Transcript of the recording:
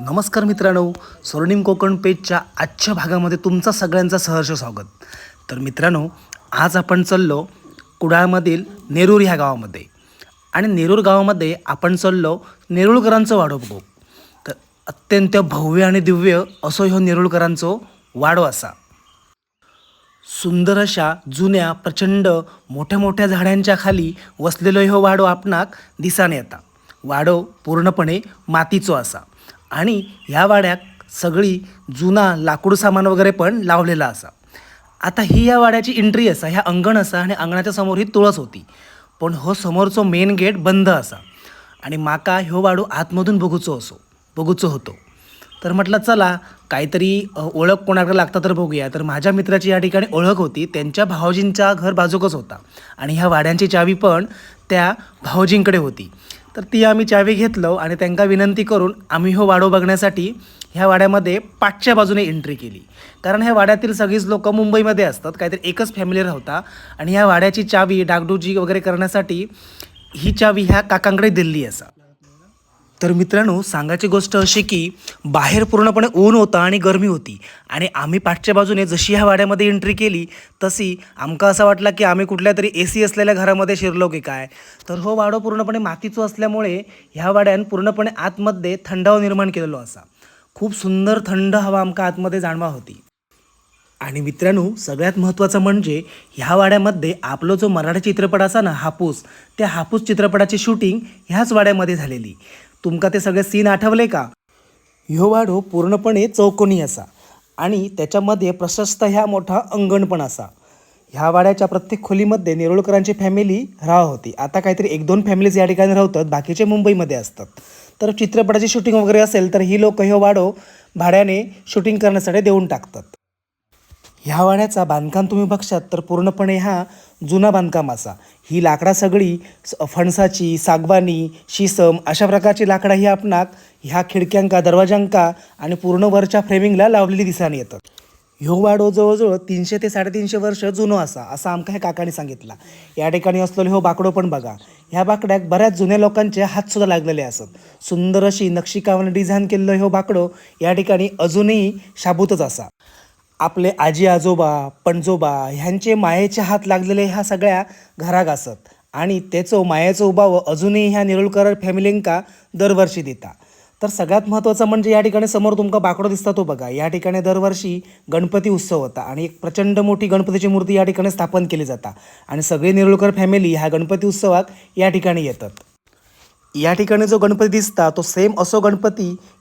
नमस्कार मित्रांनो, स्वर्णिम कोकण पेजच्या आजच्या भागामध्ये तुमचं सगळ्यांचं सहर्ष स्वागत. तर मित्रांनो, आज आपण चाललो कुडाळमधील नेरूर ह्या गावामध्ये आणि नेरूर गावामध्ये आपण चाललो नेरूळकरांचं वाडो बघू. तर अत्यंत भव्य आणि दिव्य असो ह्यो नेरूळकरांचो वाडो असा. सुंदर अशा जुन्या प्रचंड मोठ्या मोठ्या झाडांच्या खाली वसलेलो ह्यो वाडो आपणाक दिसाने येता. वाडो पूर्णपणे मातीचो असा आणि ह्या वाड्याक सगळी जुना लाकूड सामान वगैरे पण लावलेला असा. आता ही या वाड्याची एंट्री असा, ह्या अंगण असा आणि अंगणाच्या समोर ही तुळस होती, पण हो समोरचो मेन गेट बंद असा आणि माका ह्यो वाडो आतमधून बघूचो होतो. तर म्हटलं चला काहीतरी ओळख कोणाकडे लागता तर बघूया. तर माझ्या मित्राची या ठिकाणी ओळख होती, त्यांच्या भावजींचा घर बाजूकच होता आणि ह्या वाड्यांची चावी पण त्या भावजींकडे होती. तर ती आम्ही चावी घेतलो आणि त्यांना विनंती करून आम्ही हो वाडो बघण्यासाठी ह्या वाड्यामध्ये पाठच्या बाजूने एंट्री केली. कारण ह्या वाड्यातील सगळीच लोक मुंबईमध्ये असतात, काहीतरी एकच फॅमिली राहता आणि ह्या वाड्याची चावी डागडुजी वगैरे करण्यासाठी ही चावी ह्या काकांकडे दिली असा. तर मित्रांनो, सांगायची गोष्ट अशी की बाहेर पूर्णपणे ऊन होतं आणि गरमी होती आणि आम्ही पाठच्या बाजूने जशी ह्या वाड्यामध्ये एंट्री केली तशी आमका असं वाटलं की आम्ही कुठल्या तरी AC असलेल्या घरामध्ये शिरलो की काय. तर हो वाडो पूर्णपणे मातीचो असल्यामुळे ह्या वाड्यान पूर्णपणे आतमध्ये थंडावा निर्माण केलेलो असा. खूप सुंदर थंड हवा आमका आतमध्ये जाणवा होती. आणि मित्रांनो, सगळ्यात महत्त्वाचं म्हणजे ह्या वाड्यामध्ये आपला जो मराठी चित्रपट असा ना हापूस, त्या हापूस चित्रपटाची शूटिंग ह्याच वाड्यामध्ये झालेली. तुमका ते सगळे सीन आठवले का? ह्यो वाडो पूर्णपणे चौकोनी असा आणि त्याच्यामध्ये प्रशस्त ह्या मोठा अंगण पण असा. ह्या वाड्याच्या प्रत्येक खोलीमध्ये नेरुळकरांची फॅमिली राहत होती. आता काहीतरी 1-2 फॅमिलीज या ठिकाणी राहतात, बाकीचे मुंबईमध्ये असतात. तर चित्रपटाची शूटिंग वगैरे असेल तर ही लोक ह्यो वाडो भाड्याने शूटिंग करण्यासाठी देऊन टाकतात. ह्या वाड्याचा बांधकाम तुम्ही बघशात तर पूर्णपणे हा जुना बांधकाम असा. ही लाकडा सगळी फणसाची, सागवानी, शिसम अशा प्रकारची लाकडा ही आपणाक ह्या खिडक्यांका, दरवाजांका आणि पूर्ण वरच्या फ्रेमिंगला लावलेली दिसाने येतात. ह्यो वाडो जवळजवळ 300 ते 350 वर्ष जुनो असा, असं आमका ह्या काकाने सांगितला. या ठिकाणी असलेलो ह्यो बाकडो पण बघा. ह्या बाकड्याक बऱ्याच जुन्या लोकांचे हातसुद्धा लागलेले असत. सुंदर अशी नक्षीकामाने डिझाईन केलेलं ह्यो बाकडो या ठिकाणी अजूनही शाबूतच असा. आपले आजी आजोबा, पणजोबा ह्यांचे मायेचे हात लागलेले ह्या सगळ्या घराक असत आणि त्याचं मायेचं उभावं अजूनही ह्या नेरुळकर फॅमिलींका दरवर्षी देता. तर सगळ्यात महत्त्वाचं म्हणजे या ठिकाणी समोर तुमका बाकडो दिसता तो बघा. या ठिकाणी दरवर्षी गणपती उत्सव होता आणि एक प्रचंड मोठी गणपतीची मूर्ती या ठिकाणी स्थापन केली जाता आणि सगळे नेरुळकर फॅमिली ह्या गणपती उत्सवात या ठिकाणी येतात. या ठिकाणी जो गणपती दिसता तो सेम असो गणपती